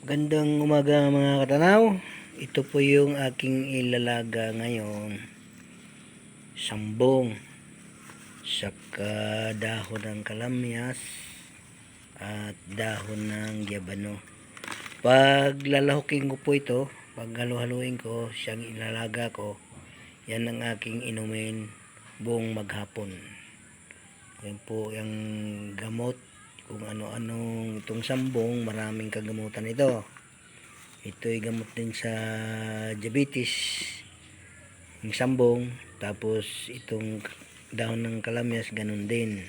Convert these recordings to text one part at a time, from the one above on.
Gandang umaga mga katanaw. Ito po yung aking ilalaga ngayon. Sambong. Saka dahon ng kalamyas. At dahon ng gyabano. Pag lalahukin ko po ito, pag halu-haluin ko, siyang ilalaga ko, yan ang aking inumin buong maghapon. Yan po yung gamot. Kung ano-anong itong sambong, maraming kagamutan ito. Ito ay gamot din sa diabetes, yung sambong. Tapos itong dahon ng kalamyas, ganun din.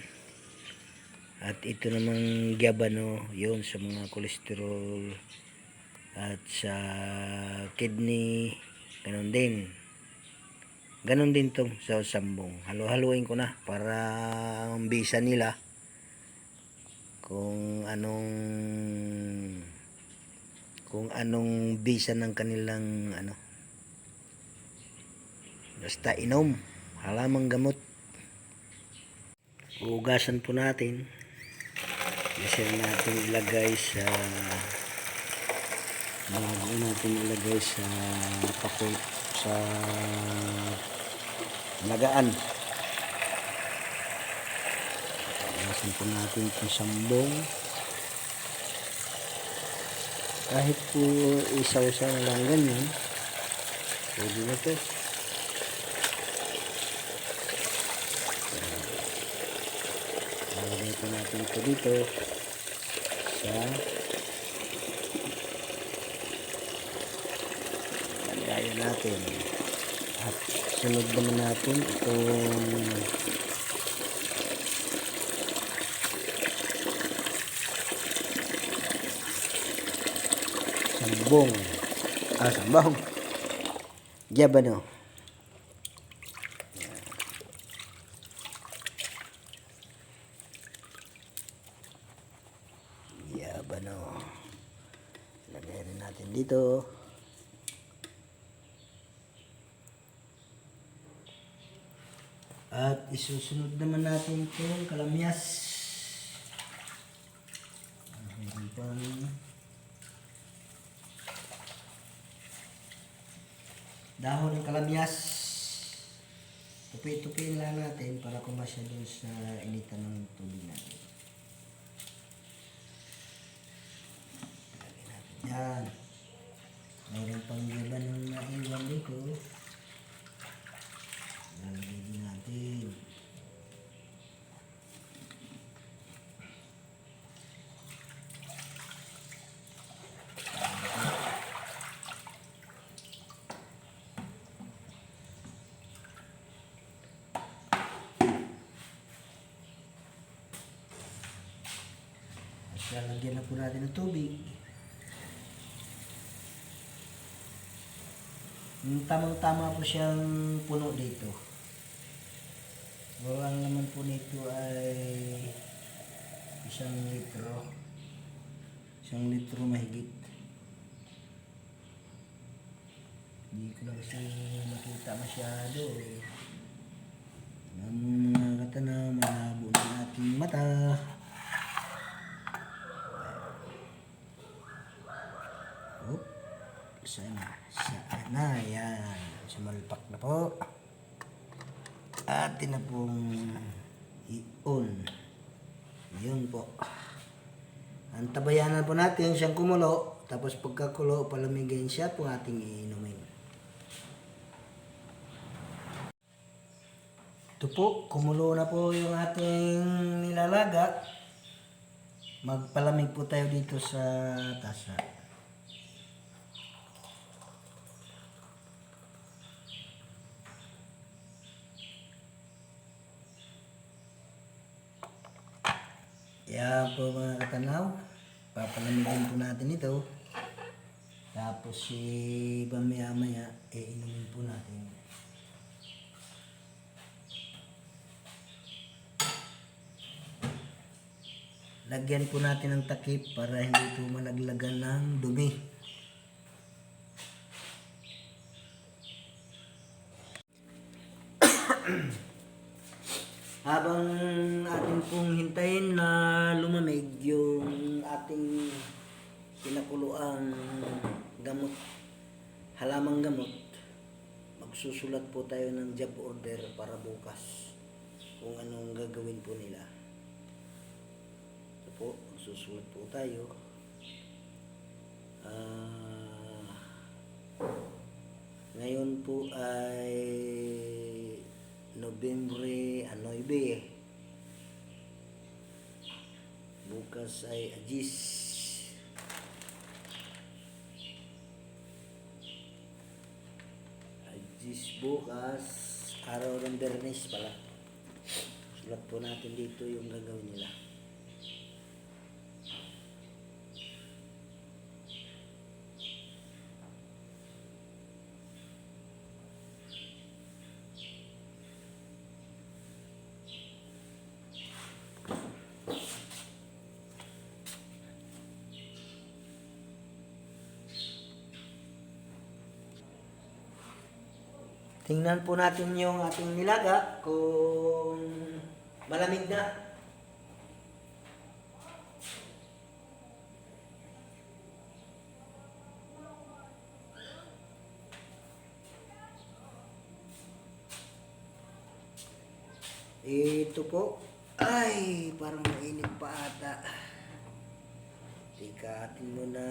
At ito namang gyabano, yun sa mga kolesterol at sa kidney, ganun din. Ganun din tong sa sambong. Halo-haluin ko na para ang bisa nila kung anong bisa ng kanilang basta inom, halamang gamot. Uugasan po natin. Kasi natin ilagay sa pakul sa lagaan. Uugasan po natin itong sambong. Kahit po isaw-saw na lang ganyan, pwede na ito. Lagay po natin ito dito sa lagayan natin. At sunod naman natin itong sambong gyabano. Lagay rin natin dito. At isusunod naman natin itong kalamyas. Mayroon pang dahon ng kalamyas. Tupi-tupiin lang natin para kumasya doon sa initan ng tubig natin. Lagyan natin yan. Mayroon pang gyabano na iwan dito. Lalagay din natin. Lalagyan na po natin ng tubig. Tamang-tama po siyang puno dito. Ang naman po nito ay 1 litro. 1 litro mahigit. Hindi ko na kasi makita masyado. Ang mga katanaw, malabo ng ating mata. Sana, yan. Sumalpak na po. Atin na pong i-on. Yun po. Antabayan na po natin siyang kumulo. Tapos pagkakulo, palamigin siya po ating iinumin. Ito po, kumulo na po yung ating nilalaga. Magpalamig po tayo dito sa tasa. Yan po mga katanaw, papalamigin po natin ito. Tapos maya-maya, inumin po natin. Lagyan po natin ng takip para hindi po malaglagan ng dumi. Habang ating pong hintayin na lumamig yung ating pinakuluang gamot, halamang gamot, magsusulat po tayo ng job order para bukas kung anong gagawin po nila. Ito po, magsusulat po tayo. Ngayon po ay Nobyembre 9. Bukas ay Agis. Bukas, araw ng Bernes pala. Sulat po natin dito yung gagawin nila. Tingnan po natin yung ating nilaga kung malamig na. Ito po. Ay, parang mainit pa ata. Tikatin mo na.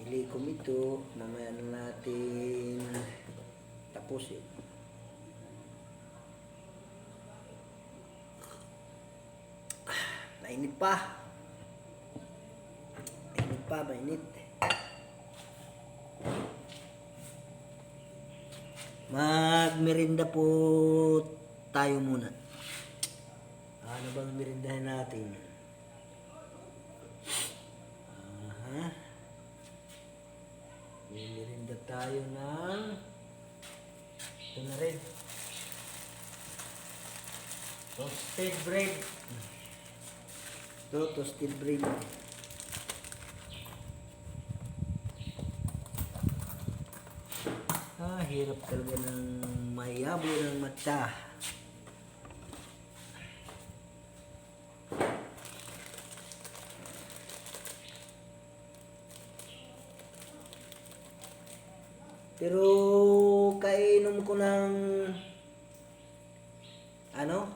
Ilikom ito, mamaya na natin tapusin. Mainit pa. Mainit. Magmerinda po tayo muna. Ano bang merindahin natin? Merinda tayo ng ito na rin. Toasted bread. Ito, toasted bread. Hirap talaga ng mayabo ng mata. Pero kainom ko ng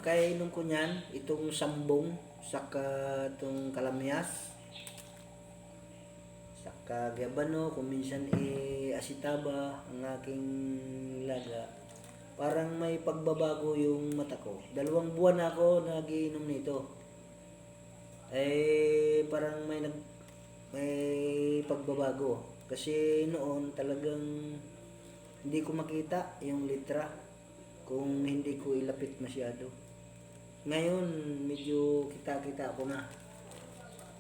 kainom ko niyan, itong sambong, saka itong kalamyas, saka gabano, kung minsan asitaba ang aking laga. Parang may pagbabago yung mata ko. 2 buwan na ako nagiinom nito. Parang may pagbabago. Kasi noon talagang hindi ko makita yung litra kung hindi ko ilapit masyado. Ngayon, medyo kita-kita ko na.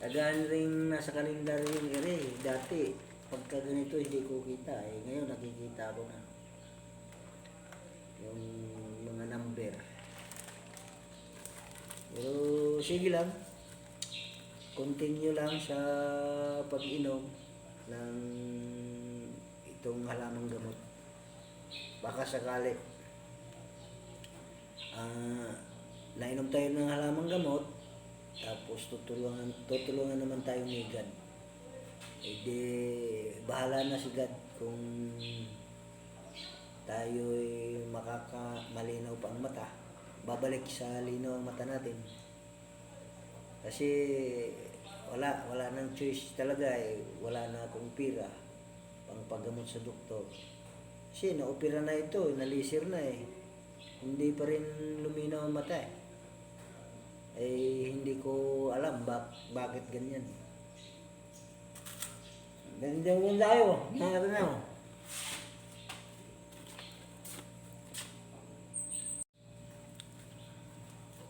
Tagaan rin nasa kalendar yung dati, pagka ganito hindi ko kita. Ngayon nakikita ko na yung mga number. Pero sige lang. Continue lang sa pag-inom ng itong halamang gamot. Baka sakali nainom tayo ng halamang gamot, tapos tutulungan naman tayo ni God. Bahala na si God kung tayo'y malinaw pa ang mata, babalik sa linaw ang mata natin. Kasi wala nang choice talaga wala na akong pira pang paggamot sa doktor. Kasi na-opera na ito, nalisir na hindi pa rin luminaw ang mata hindi ko alam bakit ganyan. Ganyan tayo. Nangyari na.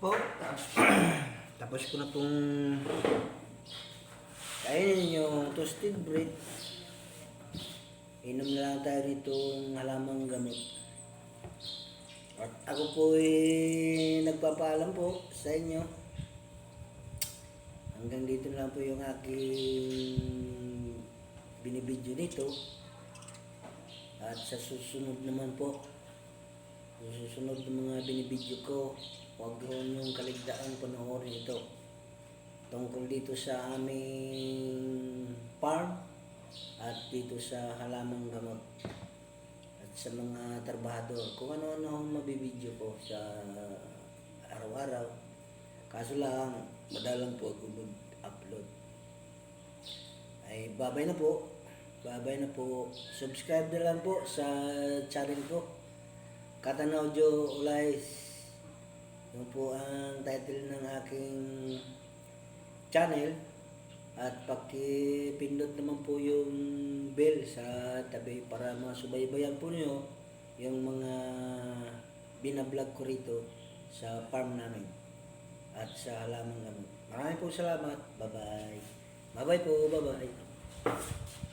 Po, tapos ko na pong kainin yung toasted bread. Inom na lang tayo nitong halamang gamot. At ako po nagpapaalam po sa inyo. Hanggang dito lang po yung aking binibidyo nito. At sa susunod naman po, sa susunod ng mga binibidyo ko, huwag niyong kaligdaang panoorin ito. tungkol dito sa aming farm at dito sa halamang gamot at sa mga trabahador. Kung ano-ano ang mabibideo ko sa araw-araw. Kaso lang, madalang po ako mag-upload. Ay, babay na po. Babay na po. Subscribe na lang po sa channel ko. Katanaw Jo Olays. Yun po ang title ng aking channel. At pakipindot naman po yung bell sa tabi para masubaybayan po niyo yung mga binablog ko rito sa farm namin at sa halamang gamot. Maraming po salamat. Bye-bye. Bye-bye po. Bye-bye.